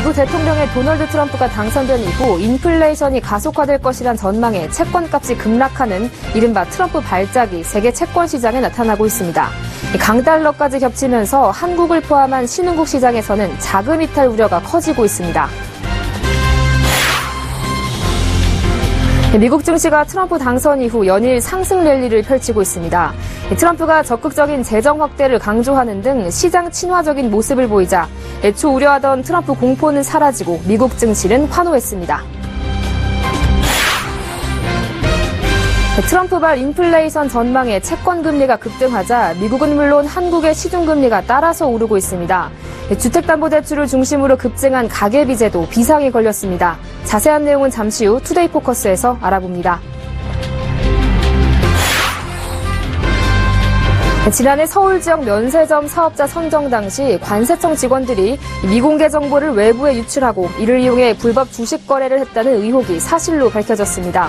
미국 대통령의 도널드 트럼프가 당선된 이후 인플레이션이 가속화될 것이란 전망에 채권값이 급락하는 이른바 트럼프 발작이 세계 채권 시장에 나타나고 있습니다. 강달러까지 겹치면서 한국을 포함한 신흥국 시장에서는 자금 이탈 우려가 커지고 있습니다. 미국 증시가 트럼프 당선 이후 연일 상승 랠리를 펼치고 있습니다. 트럼프가 적극적인 재정 확대를 강조하는 등 시장 친화적인 모습을 보이자 애초 우려하던 트럼프 공포는 사라지고 미국 증시는 환호했습니다. 트럼프발 인플레이션 전망에 채권 금리가 급등하자 미국은 물론 한국의 시중금리가 따라서 오르고 있습니다. 주택담보대출을 중심으로 급증한 가계비제도 비상이 걸렸습니다. 자세한 내용은 잠시 후 투데이 포커스에서 알아봅니다. 지난해 서울 지역 면세점 사업자 선정 당시 관세청 직원들이 미공개 정보를 외부에 유출하고 이를 이용해 불법 주식 거래를 했다는 의혹이 사실로 밝혀졌습니다.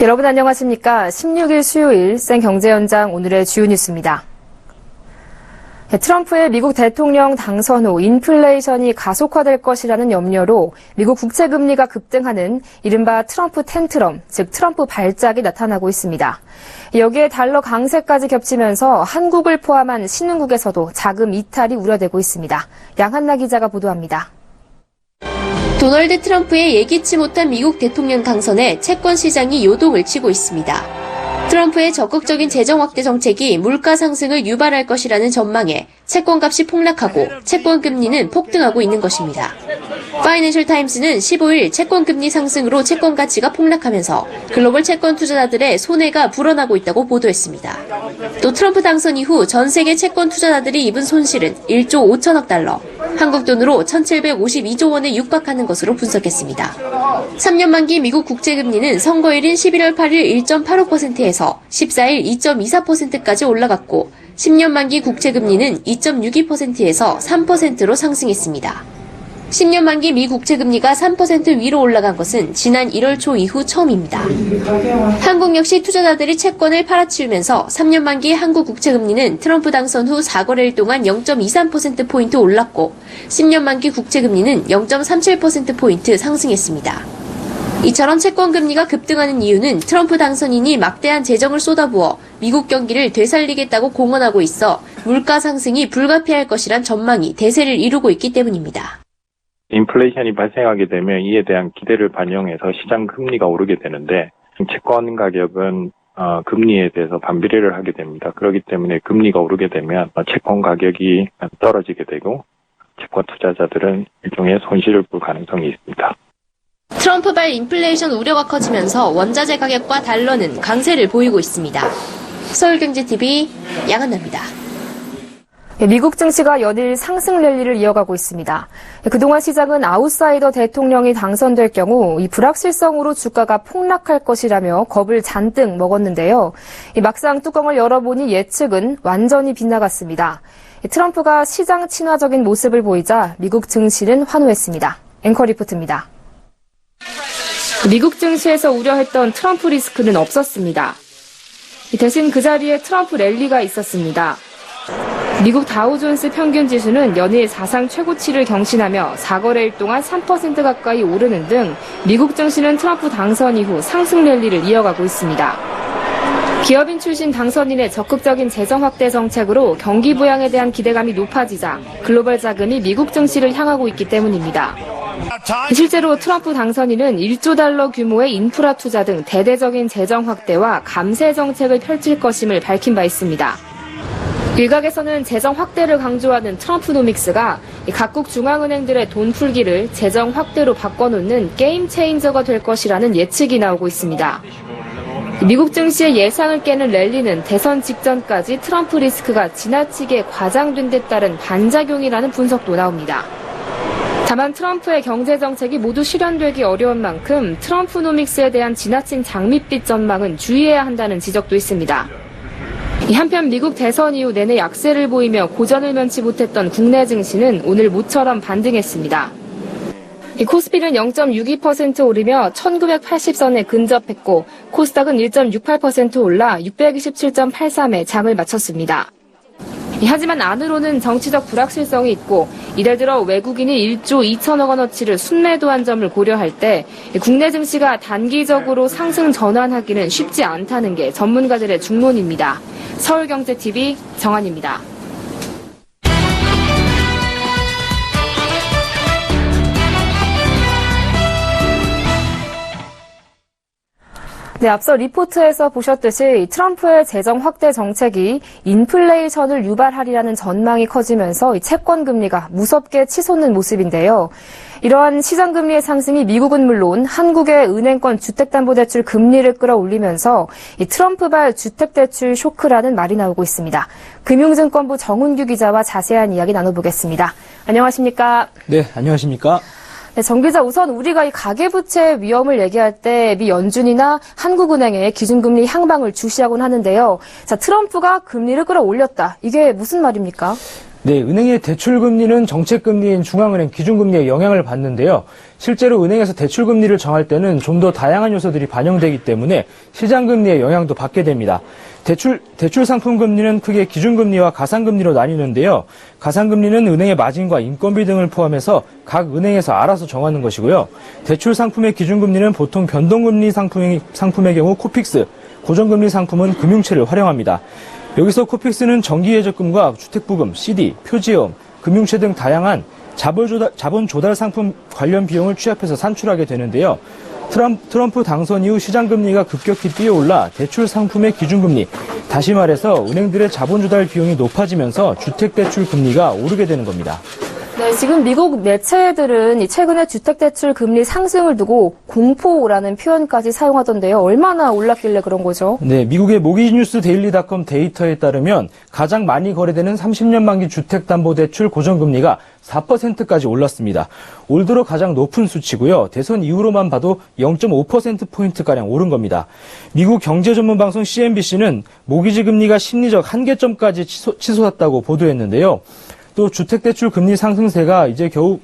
여러분 안녕하십니까? 16일 수요일 생경제연장 오늘의 주요 뉴스입니다. 트럼프의 미국 대통령 당선 후 인플레이션이 가속화될 것이라는 염려로 미국 국채금리가 급등하는 이른바 트럼프 텐트럼, 즉 트럼프 발작이 나타나고 있습니다. 여기에 달러 강세까지 겹치면서 한국을 포함한 신흥국에서도 자금 이탈이 우려되고 있습니다. 양한나 기자가 보도합니다. 도널드 트럼프의 예기치 못한 미국 대통령 당선에 채권 시장이 요동을 치고 있습니다. 트럼프의 적극적인 재정 확대 정책이 물가 상승을 유발할 것이라는 전망에 채권값이 폭락하고 채권 금리는 폭등하고 있는 것입니다. 파이낸셜 타임스는 15일 채권 금리 상승으로 채권 가치가 폭락하면서 글로벌 채권 투자자들의 손해가 불어나고 있다고 보도했습니다. 또 트럼프 당선 이후 전 세계 채권 투자자들이 입은 손실은 1조 5천억 달러, 한국 돈으로 1,752조 원에 육박하는 것으로 분석했습니다. 3년 만기 미국 국채금리는 선거일인 11월 8일 1.85%에서 14일 2.24%까지 올라갔고 10년 만기 국채금리는 2.62%에서 3%로 상승했습니다. 10년 만기 미 국채금리가 3% 위로 올라간 것은 지난 1월 초 이후 처음입니다. 한국 역시 투자자들이 채권을 팔아치우면서 3년 만기 한국 국채금리는 트럼프 당선 후 4거래일 동안 0.23%포인트 올랐고 10년 만기 국채금리는 0.37%포인트 상승했습니다. 이처럼 채권 금리가 급등하는 이유는 트럼프 당선인이 막대한 재정을 쏟아부어 미국 경기를 되살리겠다고 공언하고 있어 물가 상승이 불가피할 것이란 전망이 대세를 이루고 있기 때문입니다. 인플레이션이 발생하게 되면 이에 대한 기대를 반영해서 시장 금리가 오르게 되는데 채권 가격은 금리에 대해서 반비례를 하게 됩니다. 그렇기 때문에 금리가 오르게 되면 채권 가격이 떨어지게 되고 채권 투자자들은 일종의 손실을 볼 가능성이 있습니다. 트럼프발 인플레이션 우려가 커지면서 원자재 가격과 달러는 강세를 보이고 있습니다. 서울경제TV 양한나입니다. 미국 증시가 연일 상승 랠리를 이어가고 있습니다. 그동안 시장은 아웃사이더 대통령이 당선될 경우 이 불확실성으로 주가가 폭락할 것이라며 겁을 잔뜩 먹었는데요. 막상 뚜껑을 열어보니 예측은 완전히 빗나갔습니다. 트럼프가 시장 친화적인 모습을 보이자 미국 증시는 환호했습니다. 앵커 리포트입니다. 미국 증시에서 우려했던 트럼프 리스크는 없었습니다. 대신 그 자리에 트럼프 랠리가 있었습니다. 미국 다우존스 평균 지수는 연일 사상 최고치를 경신하며 4거래일 동안 3% 가까이 오르는 등 미국 증시는 트럼프 당선 이후 상승 랠리를 이어가고 있습니다. 기업인 출신 당선인의 적극적인 재정 확대 정책으로 경기 부양에 대한 기대감이 높아지자 글로벌 자금이 미국 증시를 향하고 있기 때문입니다. 실제로 트럼프 당선인은 1조 달러 규모의 인프라 투자 등 대대적인 재정 확대와 감세 정책을 펼칠 것임을 밝힌 바 있습니다. 일각에서는 재정 확대를 강조하는 트럼프노믹스가 각국 중앙은행들의 돈 풀기를 재정 확대로 바꿔놓는 게임 체인저가 될 것이라는 예측이 나오고 있습니다. 미국 증시의 예상을 깨는 랠리는 대선 직전까지 트럼프 리스크가 지나치게 과장된 데 따른 반작용이라는 분석도 나옵니다. 다만 트럼프의 경제정책이 모두 실현되기 어려운 만큼 트럼프노믹스에 대한 지나친 장밋빛 전망은 주의해야 한다는 지적도 있습니다. 한편 미국 대선 이후 내내 약세를 보이며 고전을 면치 못했던 국내 증시는 오늘 모처럼 반등했습니다. 코스피는 0.62% 오르며 1980선에 근접했고 코스닥은 1.68% 올라 627.83에 장을 마쳤습니다. 하지만 안으로는 정치적 불확실성이 있고 이달 들어 외국인이 1조 2천억 원어치를 순매도한 점을 고려할 때 국내 증시가 단기적으로 상승 전환하기는 쉽지 않다는 게 전문가들의 중론입니다. 서울경제TV 정한입니다. 네, 앞서 리포트에서 보셨듯이 트럼프의 재정 확대 정책이 인플레이션을 유발하리라는 전망이 커지면서 이 채권 금리가 무섭게 치솟는 모습인데요. 이러한 시장 금리의 상승이 미국은 물론 한국의 은행권 주택담보대출 금리를 끌어올리면서 이 트럼프발 주택대출 쇼크라는 말이 나오고 있습니다. 금융증권부 정은규 기자와 자세한 이야기 나눠보겠습니다. 안녕하십니까? 네, 안녕하십니까? 네, 정 기자, 우선 우리가 이 가계부채 위험을 얘기할 때 미 연준이나 한국은행의 기준금리 향방을 주시하곤 하는데요. 자, 트럼프가 금리를 끌어올렸다. 이게 무슨 말입니까? 네, 은행의 대출금리는 정책금리인 중앙은행 기준금리에 영향을 받는데요. 실제로 은행에서 대출금리를 정할 때는 좀 더 다양한 요소들이 반영되기 때문에 시장금리에 영향도 받게 됩니다. 대출 상품 금리는 크게 기준금리와 가상금리로 나뉘는데요. 가상금리는 은행의 마진과 인건비 등을 포함해서 각 은행에서 알아서 정하는 것이고요. 대출 상품의 기준금리는 보통 변동금리 상품의 경우 코픽스, 고정금리 상품은 금융채를 활용합니다. 여기서 코픽스는 정기예적금과 주택부금, CD, 표지금, 금융채 등 다양한 자본 조달 상품 관련 비용을 취합해서 산출하게 되는데요. 트럼프 당선 이후 시장금리가 급격히 뛰어올라 대출 상품의 기준금리, 다시 말해서 은행들의 자본 조달 비용이 높아지면서 주택대출 금리가 오르게 되는 겁니다. 네, 지금 미국 매체들은 최근에 주택대출 금리 상승을 두고 공포라는 표현까지 사용하던데요. 얼마나 올랐길래 그런 거죠? 네, 미국의 모기지뉴스 데일리닷컴 데이터에 따르면 가장 많이 거래되는 30년 만기 주택담보대출 고정금리가 4%까지 올랐습니다. 올 들어 가장 높은 수치고요. 대선 이후로만 봐도 0.5%포인트가량 오른 겁니다. 미국 경제전문방송 CNBC는 모기지 금리가 심리적 한계점까지 치솟았다고 보도했는데요. 또 주택대출 금리 상승세가 이제 겨우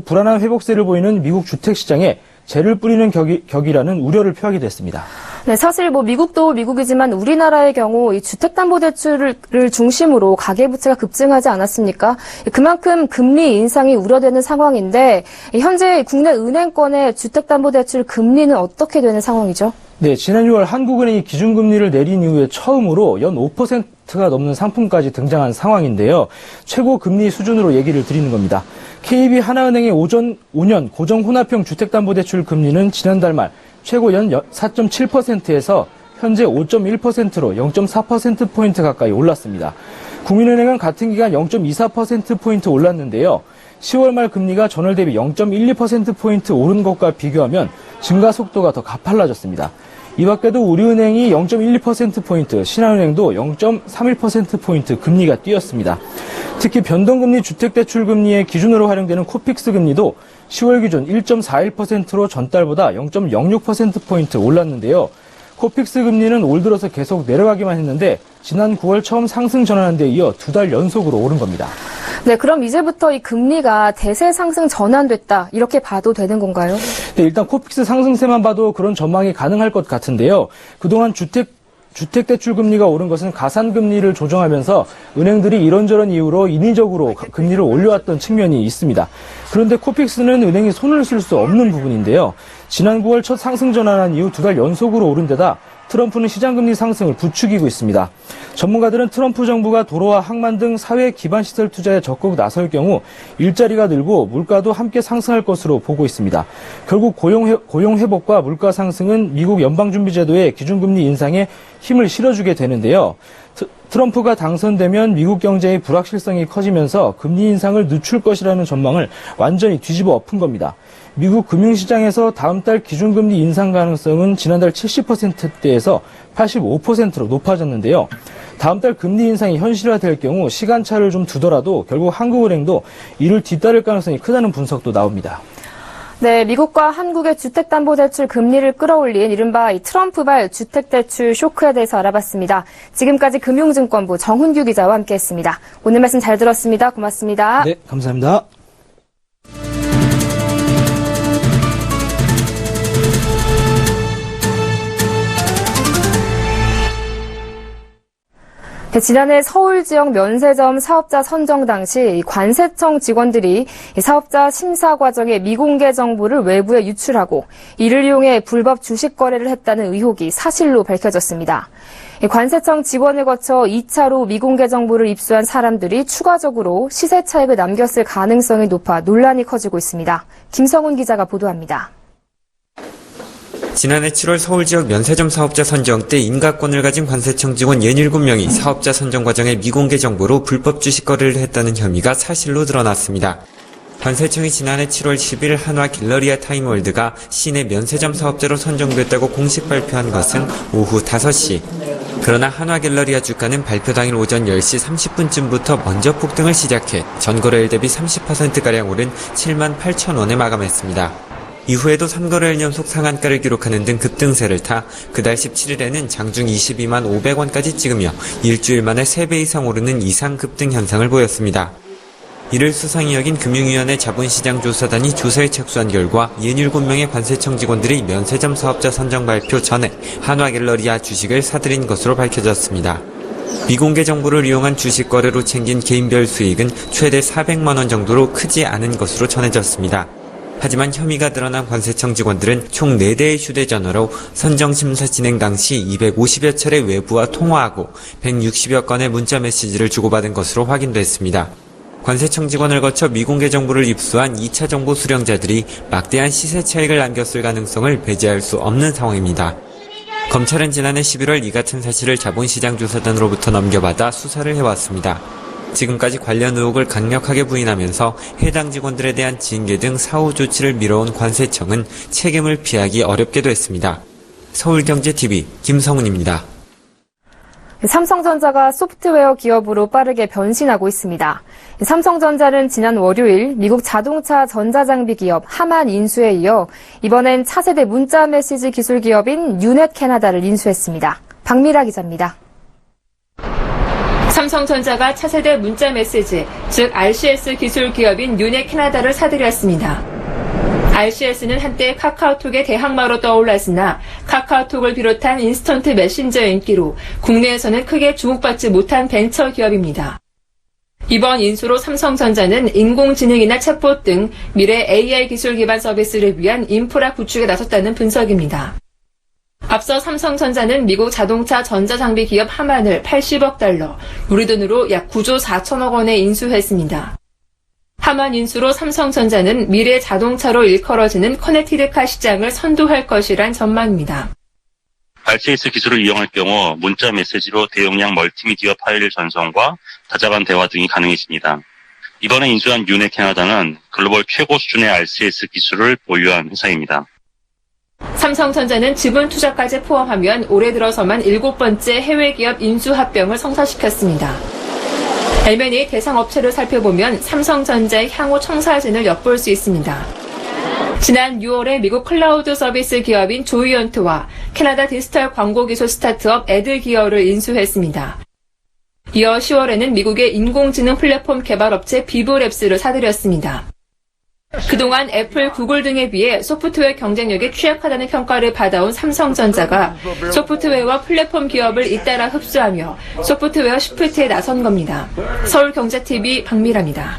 불안한 회복세를 보이는 미국 주택시장에 재를 뿌리는 격이라는 우려를 표하게 됐습니다. 네, 사실 미국도 미국이지만 우리나라의 경우 이 주택담보대출을 중심으로 가계부채가 급증하지 않았습니까? 그만큼 금리 인상이 우려되는 상황인데 현재 국내 은행권의 주택담보대출 금리는 어떻게 되는 상황이죠? 네, 지난 6월 한국은행이 기준금리를 내린 이후에 처음으로 연 5%가 넘는 상품까지 등장한 상황인데요. 최고 금리 수준으로 얘기를 드리는 겁니다. KB 하나은행의 5년 고정 혼합형 주택담보대출 금리는 지난달 말 최고 연 4.7%에서 현재 5.1%로 0.4%포인트 가까이 올랐습니다. 국민은행은 같은 기간 0.24%포인트 올랐는데요. 10월 말 금리가 전월 대비 0.12%포인트 오른 것과 비교하면 증가 속도가 더 가팔라졌습니다. 이 밖에도 우리은행이 0.12%포인트, 신한은행도 0.31%포인트 금리가 뛰었습니다. 특히 변동금리 주택대출금리의 기준으로 활용되는 코픽스 금리도 10월 기준 1.41%로 전달보다 0.06%포인트 올랐는데요. 코픽스 금리는 올 들어서 계속 내려가기만 했는데 지난 9월 처음 상승 전환한 데 이어 2달 연속으로 오른 겁니다. 네, 그럼 이제부터 이 금리가 대세 상승 전환됐다 이렇게 봐도 되는 건가요? 네, 일단 코픽스 상승세만 봐도 그런 전망이 가능할 것 같은데요. 그동안 주택대출 금리가 오른 것은 가산금리를 조정하면서 은행들이 이런저런 이유로 인위적으로 금리를 올려왔던 측면이 있습니다. 그런데 코픽스는 은행이 손을 쓸 수 없는 부분인데요. 지난 9월 첫 상승 전환한 이후 2달 연속으로 오른 데다 트럼프는 시장금리 상승을 부추기고 있습니다. 전문가들은 트럼프 정부가 도로와 항만 등 사회 기반 시설 투자에 적극 나설 경우 일자리가 늘고 물가도 함께 상승할 것으로 보고 있습니다. 결국 고용 회복과 물가 상승은 미국 연방준비제도의 기준금리 인상에 힘을 실어주게 되는데요. 트럼프가 당선되면 미국 경제의 불확실성이 커지면서 금리 인상을 늦출 것이라는 전망을 완전히 뒤집어 엎은 겁니다. 미국 금융시장에서 다음 달 기준금리 인상 가능성은 지난달 70%대에서 85%로 높아졌는데요. 다음 달 금리 인상이 현실화될 경우 시간차를 좀 두더라도 결국 한국은행도 이를 뒤따를 가능성이 크다는 분석도 나옵니다. 네, 미국과 한국의 주택담보대출 금리를 끌어올린 이른바 이 트럼프발 주택대출 쇼크에 대해서 알아봤습니다. 지금까지 금융증권부 정훈규 기자와 함께했습니다. 오늘 말씀 잘 들었습니다. 고맙습니다. 네, 감사합니다. 지난해 서울 지역 면세점 사업자 선정 당시 관세청 직원들이 사업자 심사 과정의 미공개 정보를 외부에 유출하고 이를 이용해 불법 주식 거래를 했다는 의혹이 사실로 밝혀졌습니다. 관세청 직원을 거쳐 2차로 미공개 정보를 입수한 사람들이 추가적으로 시세 차익을 남겼을 가능성이 높아 논란이 커지고 있습니다. 김성훈 기자가 보도합니다. 지난해 7월 서울 지역 면세점 사업자 선정 때 인가권을 가진 관세청 직원 67명이 사업자 선정 과정의 미공개 정보로 불법 주식 거래를 했다는 혐의가 사실로 드러났습니다. 관세청이 지난해 7월 10일 한화 갤러리아 타임월드가 시내 면세점 사업자로 선정됐다고 공식 발표한 것은 오후 5시. 그러나 한화 갤러리아 주가는 발표 당일 오전 10시 30분쯤부터 먼저 폭등을 시작해 전거래일 대비 30%가량 오른 7만 8천 원에 마감했습니다. 이후에도 3거래일 연속 상한가를 기록하는 등 급등세를 타 그달 17일에는 장중 22만 500원까지 찍으며 일주일 만에 3배 이상 오르는 이상 급등 현상을 보였습니다. 이를 수상히 여긴 금융위원회 자본시장조사단이 조사에 착수한 결과 67명의 관세청 직원들이 면세점 사업자 선정 발표 전에 한화갤러리아 주식을 사들인 것으로 밝혀졌습니다. 미공개 정보를 이용한 주식 거래로 챙긴 개인별 수익은 최대 400만 원 정도로 크지 않은 것으로 전해졌습니다. 하지만 혐의가 드러난 관세청 직원들은 총 4대의 휴대전화로 선정심사 진행 당시 250여 차례 외부와 통화하고 160여 건의 문자 메시지를 주고받은 것으로 확인됐습니다. 관세청 직원을 거쳐 미공개 정보를 입수한 2차 정보 수령자들이 막대한 시세 차익을 남겼을 가능성을 배제할 수 없는 상황입니다. 검찰은 지난해 11월 이 같은 사실을 자본시장조사단으로부터 넘겨받아 수사를 해왔습니다. 지금까지 관련 의혹을 강력하게 부인하면서 해당 직원들에 대한 징계 등 사후 조치를 미뤄온 관세청은 책임을 피하기 어렵게 됐습니다. 서울경제TV 김성훈입니다. 삼성전자가 소프트웨어 기업으로 빠르게 변신하고 있습니다. 삼성전자는 지난 월요일 미국 자동차 전자장비 기업 하만 인수에 이어 이번엔 차세대 문자 메시지 기술 기업인 유넷 캐나다를 인수했습니다. 박미라 기자입니다. 삼성전자가 차세대 문자 메시지, 즉 RCS 기술 기업인 유넷 캐나다를 사들였습니다. RCS는 한때 카카오톡의 대항마로 떠올랐으나 카카오톡을 비롯한 인스턴트 메신저 인기로 국내에서는 크게 주목받지 못한 벤처 기업입니다. 이번 인수로 삼성전자는 인공지능이나 챗봇 등 미래 AI 기술 기반 서비스를 위한 인프라 구축에 나섰다는 분석입니다. 앞서 삼성전자는 미국 자동차 전자장비 기업 하만을 80억 달러, 우리 돈으로 약 9조 4천억 원에 인수했습니다. 하만 인수로 삼성전자는 미래 자동차로 일컬어지는 커넥티드카 시장을 선도할 것이란 전망입니다. RCS 기술을 이용할 경우 문자 메시지로 대용량 멀티미디어 파일 전송과 다자간 대화 등이 가능해집니다. 이번에 인수한 유넷 캐나다는 글로벌 최고 수준의 RCS 기술을 보유한 회사입니다. 삼성전자는 지분 투자까지 포함하면 올해 들어서만 7번째 해외 기업 인수 합병을 성사시켰습니다. M&A 대상 업체를 살펴보면 삼성전자의 향후 청사진을 엿볼 수 있습니다. 지난 6월에 미국 클라우드 서비스 기업인 조이언트와 캐나다 디지털 광고 기술 스타트업 애들기어를 인수했습니다. 이어 10월에는 미국의 인공지능 플랫폼 개발업체 비브랩스를 사들였습니다. 그동안 애플, 구글 등에 비해 소프트웨어 경쟁력이 취약하다는 평가를 받아온 삼성전자가 소프트웨어와 플랫폼 기업을 잇따라 흡수하며 소프트웨어 시프트에 나선 겁니다. 서울경제TV 박미라입니다.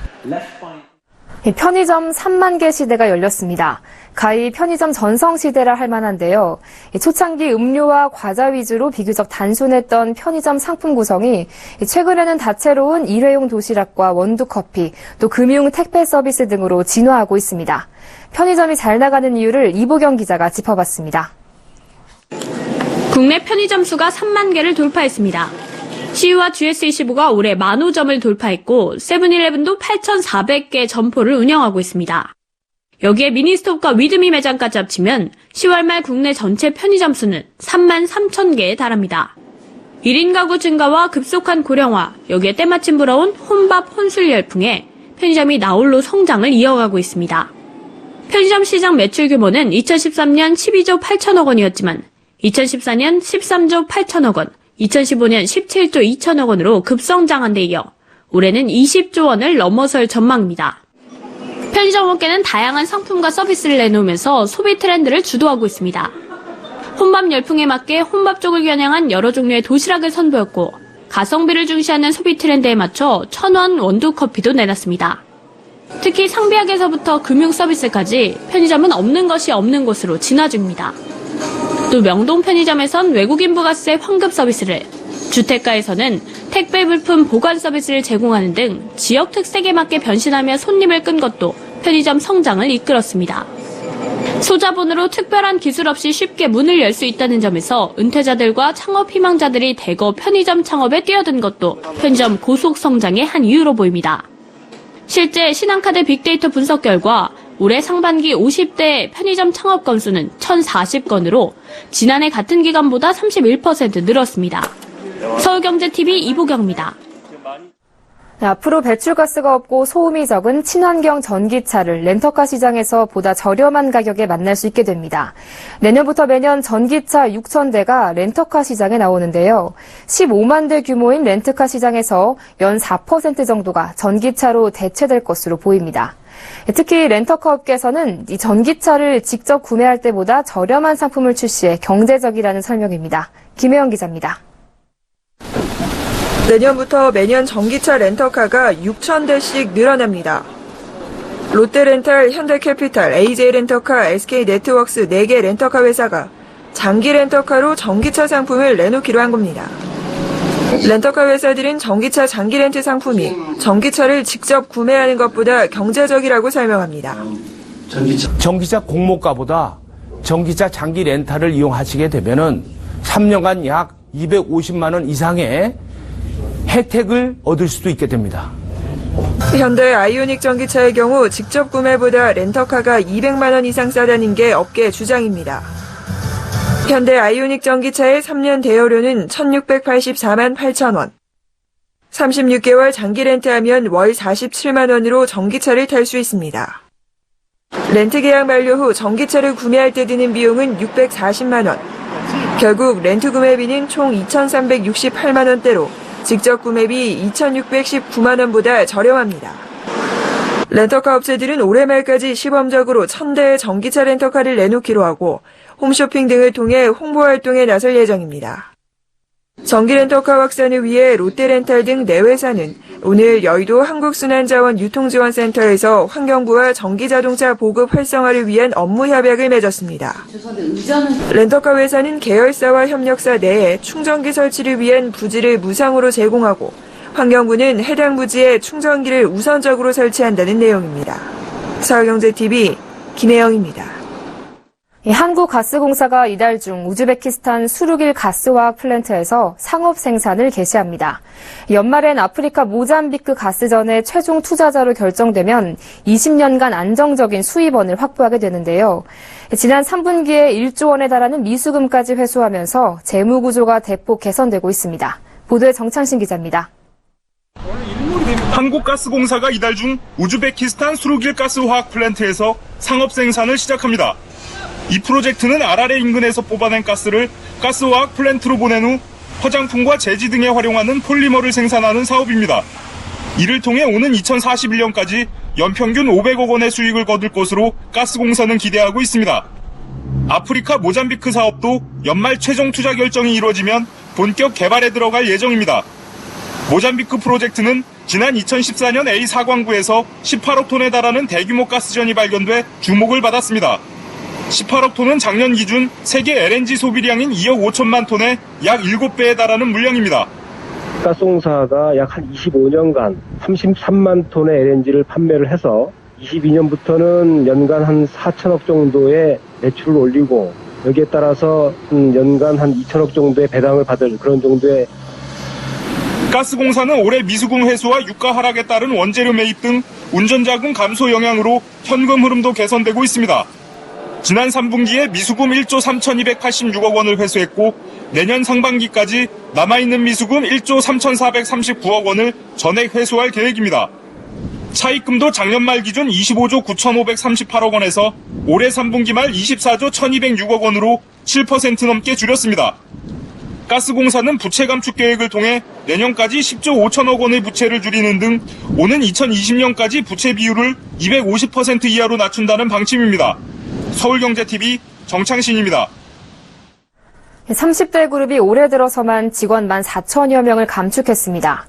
편의점 3만 개 시대가 열렸습니다. 가히 편의점 전성시대라 할 만한데요. 초창기 음료와 과자 위주로 비교적 단순했던 편의점 상품 구성이 최근에는 다채로운 일회용 도시락과 원두커피, 또 금융 택배 서비스 등으로 진화하고 있습니다. 편의점이 잘 나가는 이유를 이보경 기자가 짚어봤습니다. 국내 편의점 수가 3만 개를 돌파했습니다. CU와 GS25가 올해 15,000점을 돌파했고 세븐일레븐도 8,400개 점포를 운영하고 있습니다. 여기에 미니스톱과 위드미 매장까지 합치면 10월 말 국내 전체 편의점 수는 33,000개에 달합니다. 1인 가구 증가와 급속한 고령화, 여기에 때마침 불어온 혼밥 혼술 열풍에 편의점이 나홀로 성장을 이어가고 있습니다. 편의점 시장 매출 규모는 2013년 12조 8천억 원이었지만 2014년 13조 8천억 원, 2015년 17조 2천억 원으로 급성장한 데 이어 올해는 20조 원을 넘어설 전망입니다. 편의점 업계는 다양한 상품과 서비스를 내놓으면서 소비 트렌드를 주도하고 있습니다. 혼밥 열풍에 맞게 혼밥 쪽을 겨냥한 여러 종류의 도시락을 선보였고 가성비를 중시하는 소비 트렌드에 맞춰 1,000원 원두 커피도 내놨습니다. 특히 상비약에서부터 금융 서비스까지 편의점은 없는 것이 없는 곳으로 진화 중입니다. 또 명동 편의점에선 외국인 부가세 환급 서비스를, 주택가에서는 택배 물품 보관 서비스를 제공하는 등 지역 특색에 맞게 변신하며 손님을 끈 것도 편의점 성장을 이끌었습니다. 소자본으로 특별한 기술 없이 쉽게 문을 열 수 있다는 점에서 은퇴자들과 창업 희망자들이 대거 편의점 창업에 뛰어든 것도 편의점 고속 성장의 한 이유로 보입니다. 실제 신한카드 빅데이터 분석 결과 올해 상반기 50대 편의점 창업 건수는 1,040건으로 지난해 같은 기간보다 31% 늘었습니다. 서울경제TV 이보경입니다. 앞으로 배출가스가 없고 소음이 적은 친환경 전기차를 렌터카 시장에서 보다 저렴한 가격에 만날 수 있게 됩니다. 내년부터 매년 전기차 6,000대가 렌터카 시장에 나오는데요. 15만 대 규모인 렌트카 시장에서 연 4% 정도가 전기차로 대체될 것으로 보입니다. 특히 렌터카 업계에서는 이 전기차를 직접 구매할 때보다 저렴한 상품을 출시해 경제적이라는 설명입니다. 김혜영 기자입니다. 내년부터 매년 전기차 렌터카가 6,000대씩 늘어납니다. 롯데렌탈, 현대캐피탈, AJ렌터카, SK네트워크스 4개 렌터카 회사가 장기 렌터카로 전기차 상품을 내놓기로 한 겁니다. 렌터카 회사들은 전기차 장기 렌트 상품이 전기차를 직접 구매하는 것보다 경제적이라고 설명합니다. 전기차 공모가보다 전기차 장기 렌탈을 이용하시게 되면은 3년간 약 250만 원 이상의 혜택을 얻을 수도 있게 됩니다. 현대 아이오닉 전기차의 경우 직접 구매보다 렌터카가 200만 원 이상 싸다는 게 업계 주장입니다. 현대 아이오닉 전기차의 3년 대여료는 1,684만 8천 원. 36개월 장기 렌트하면 월 47만 원으로 전기차를 탈 수 있습니다. 렌트 계약 만료 후 전기차를 구매할 때 드는 비용은 640만 원. 결국 렌트 구매비는 총 2,368만 원대로 직접 구매비 2,619만 원보다 저렴합니다. 렌터카 업체들은 올해 말까지 시범적으로 1,000대의 전기차 렌터카를 내놓기로 하고 홈쇼핑 등을 통해 홍보 활동에 나설 예정입니다. 전기 렌터카 확산을 위해 롯데렌탈 등 4회사는 오늘 여의도 한국순환자원 유통지원센터에서 환경부와 전기자동차 보급 활성화를 위한 업무 협약을 맺었습니다. 렌터카 회사는 계열사와 협력사 내에 충전기 설치를 위한 부지를 무상으로 제공하고 환경부는 해당 부지에 충전기를 우선적으로 설치한다는 내용입니다. 서울경제TV 김혜영입니다. 한국가스공사가 이달 중 우즈베키스탄 수르길 가스화학 플랜트에서 상업 생산을 개시합니다. 연말엔 아프리카 모잠비크 가스전의 최종 투자자로 결정되면 20년간 안정적인 수입원을 확보하게 되는데요. 지난 3분기에 1조 원에 달하는 미수금까지 회수하면서 재무구조가 대폭 개선되고 있습니다. 보도에 정창신 기자입니다. 한국가스공사가 이달 중 우즈베키스탄 수르길 가스화학 플랜트에서 상업 생산을 시작합니다. 이 프로젝트는 아라레 인근에서 뽑아낸 가스를 가스화학 플랜트로 보낸 후 화장품과 제지 등에 활용하는 폴리머를 생산하는 사업입니다. 이를 통해 오는 2041년까지 연평균 500억 원의 수익을 거둘 것으로 가스공사는 기대하고 있습니다. 아프리카 모잠비크 사업도 연말 최종 투자 결정이 이루어지면 본격 개발에 들어갈 예정입니다. 모잠비크 프로젝트는 지난 2014년 A4광구에서 18억 톤에 달하는 대규모 가스전이 발견돼 주목을 받았습니다. 18억 톤은 작년 기준 세계 LNG 소비량인 2억 5천만 톤의 약 7배에 달하는 물량입니다. 가스공사가 약 한 25년간 33만 톤의 LNG를 판매를 해서 22년부터는 연간 한 4천억 정도의 매출을 올리고 여기에 따라서 연간 한 2천억 정도의 배당을 받을 그런 정도의 가스공사는 올해 미수금 회수와 유가 하락에 따른 원재료 매입 등 운전자금 감소 영향으로 현금 흐름도 개선되고 있습니다. 지난 3분기에 미수금 1조 3,286억 원을 회수했고 내년 상반기까지 남아있는 미수금 1조 3,439억 원을 전액 회수할 계획입니다. 차입금도 작년 말 기준 25조 9,538억 원에서 올해 3분기 말 24조 1,206억 원으로 7% 넘게 줄였습니다. 가스공사는 부채 감축 계획을 통해 내년까지 10조 5천억 원의 부채를 줄이는 등 오는 2020년까지 부채 비율을 250% 이하로 낮춘다는 방침입니다. 서울경제TV 정창신입니다. 30대 그룹이 올해 들어서만 직원 14,000여 명을 감축했습니다.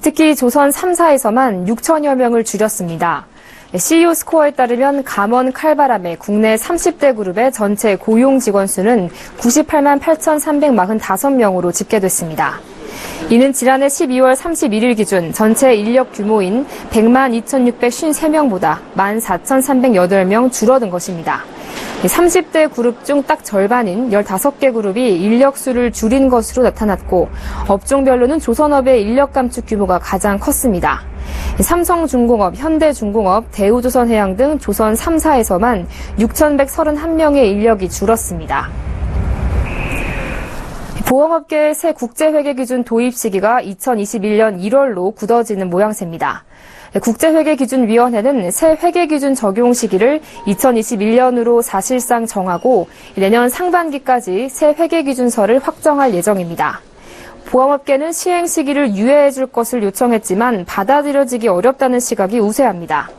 특히 조선 3사에서만 6천여 명을 줄였습니다. CEO 스코어에 따르면 감원 칼바람의 국내 30대 그룹의 전체 고용 직원 수는 98만 8,345명으로 집계됐습니다. 이는 지난해 12월 31일 기준 전체 인력 규모인 100만 2,653명보다 14,308명 줄어든 것입니다. 30대 그룹 중 딱 절반인 15개 그룹이 인력 수를 줄인 것으로 나타났고 업종별로는 조선업의 인력 감축 규모가 가장 컸습니다. 삼성중공업, 현대중공업, 대우조선해양 등 조선 3사에서만 6,131명의 인력이 줄었습니다. 보험업계의 새 국제회계 기준 도입 시기가 2021년 1월로 굳어지는 모양새입니다. 국제회계기준위원회는 새 회계기준 적용 시기를 2021년으로 사실상 정하고 내년 상반기까지 새 회계기준서를 확정할 예정입니다. 보험업계는 시행 시기를 유예해 줄 것을 요청했지만 받아들여지기 어렵다는 시각이 우세합니다.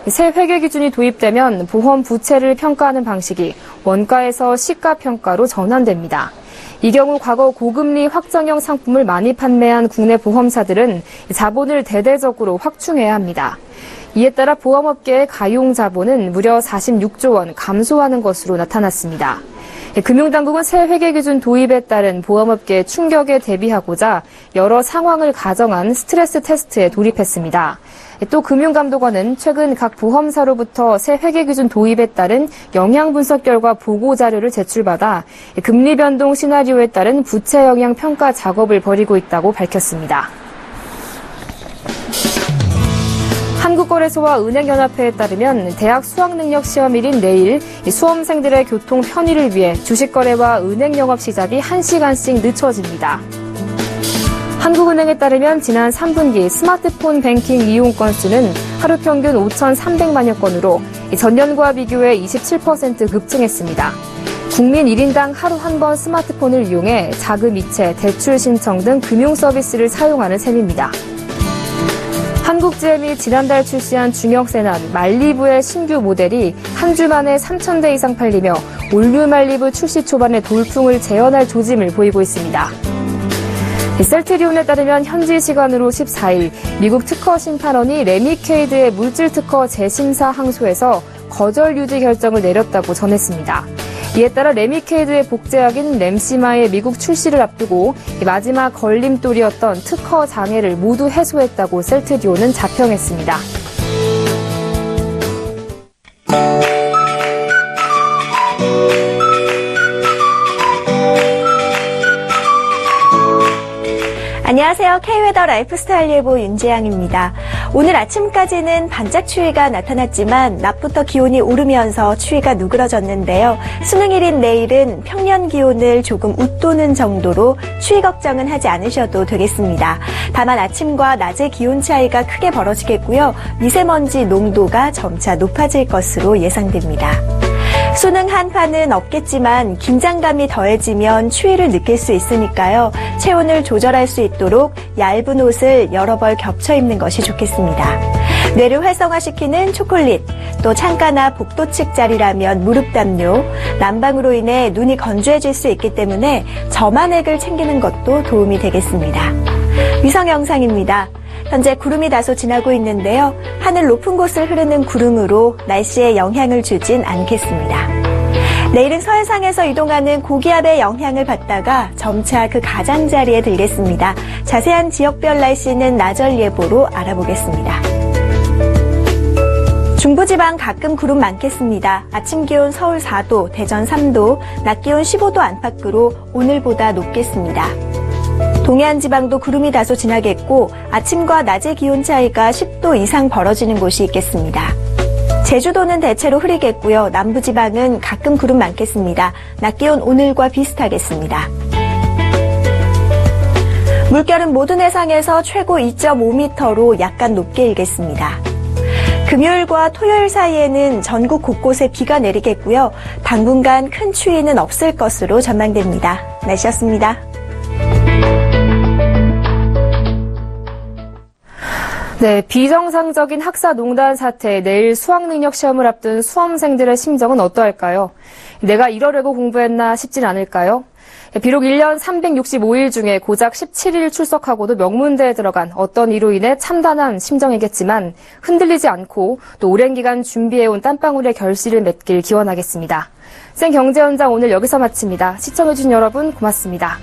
새 회계기준이 도입되면 보험 부채를 평가하는 방식이 원가에서 시가 평가로 전환됩니다. 이 경우 과거 고금리 확정형 상품을 많이 판매한 국내 보험사들은 자본을 대대적으로 확충해야 합니다. 이에 따라 보험업계의 가용 자본은 무려 46조 원 감소하는 것으로 나타났습니다. 금융당국은 새 회계기준 도입에 따른 보험업계의 충격에 대비하고자 여러 상황을 가정한 스트레스 테스트에 돌입했습니다. 또 금융감독원은 최근 각 보험사로부터 새 회계기준 도입에 따른 영향 분석 결과 보고 자료를 제출받아 금리 변동 시나리오에 따른 부채 영향 평가 작업을 벌이고 있다고 밝혔습니다. 한국거래소와 은행연합회에 따르면 대학 수학능력 시험일인 내일 수험생들의 교통 편의를 위해 주식거래와 은행 영업 시작이 1시간씩 늦춰집니다. 한국은행에 따르면 지난 3분기 스마트폰 뱅킹 이용 건수는 하루 평균 5,300만여 건으로 전년과 비교해 27% 급증했습니다. 국민 1인당 하루 한 번 스마트폰을 이용해 자금 이체, 대출 신청 등 금융 서비스를 사용하는 셈입니다. 한국GM이 지난달 출시한 중형세단 말리부의 신규 모델이 한 주 만에 3,000대 이상 팔리며 올류 말리부 출시 초반에 돌풍을 재현할 조짐을 보이고 있습니다. 셀트리온에 따르면 현지 시간으로 14일 미국 특허 심판원이 레미케이드의 물질 특허 재심사 항소에서 거절 유지 결정을 내렸다고 전했습니다. 이에 따라 레미케이드의 복제약인 램시마의 미국 출시를 앞두고 마지막 걸림돌이었던 특허 장애를 모두 해소했다고 셀트리온은 자평했습니다. 안녕하세요. K웨더 라이프스타일 예보 윤재양입니다. 오늘 아침까지는 반짝 추위가 나타났지만 낮부터 기온이 오르면서 추위가 누그러졌는데요. 수능일인 내일은 평년 기온을 조금 웃도는 정도로 추위 걱정은 하지 않으셔도 되겠습니다. 다만 아침과 낮의 기온 차이가 크게 벌어지겠고요. 미세먼지 농도가 점차 높아질 것으로 예상됩니다. 수능 한파는 없겠지만 긴장감이 더해지면 추위를 느낄 수 있으니까요. 체온을 조절할 수 있도록 얇은 옷을 여러 벌 겹쳐 입는 것이 좋겠습니다. 뇌를 활성화시키는 초콜릿, 또 창가나 복도 측 자리라면 무릎 담요, 난방으로 인해 눈이 건조해질 수 있기 때문에 점안액을 챙기는 것도 도움이 되겠습니다. 위성 영상입니다. 현재 구름이 다소 지나고 있는데요. 하늘 높은 곳을 흐르는 구름으로 날씨에 영향을 주진 않겠습니다. 내일은 서해상에서 이동하는 고기압의 영향을 받다가 점차 그 가장자리에 들겠습니다. 자세한 지역별 날씨는 나절 예보로 알아보겠습니다. 중부지방 가끔 구름 많겠습니다. 아침 기온 서울 4도, 대전 3도, 낮 기온 15도 안팎으로 오늘보다 높겠습니다. 동해안 지방도 구름이 다소 지나겠고 아침과 낮의 기온 차이가 10도 이상 벌어지는 곳이 있겠습니다. 제주도는 대체로 흐리겠고요. 남부지방은 가끔 구름 많겠습니다. 낮 기온 오늘과 비슷하겠습니다. 물결은 모든 해상에서 최고 2.5m로 약간 높게 일겠습니다. 금요일과 토요일 사이에는 전국 곳곳에 비가 내리겠고요. 당분간 큰 추위는 없을 것으로 전망됩니다. 날씨였습니다. 네, 비정상적인 학사농단 사태, 내일 수학능력 시험을 앞둔 수험생들의 심정은 어떠할까요? 내가 이러려고 공부했나 싶진 않을까요? 비록 1년 365일 중에 고작 17일 출석하고도 명문대에 들어간 어떤 이로 인해 참담한 심정이겠지만 흔들리지 않고 또 오랜 기간 준비해온 땀방울의 결실을 맺길 기원하겠습니다. 생경제 현장 오늘 여기서 마칩니다. 시청해주신 여러분 고맙습니다.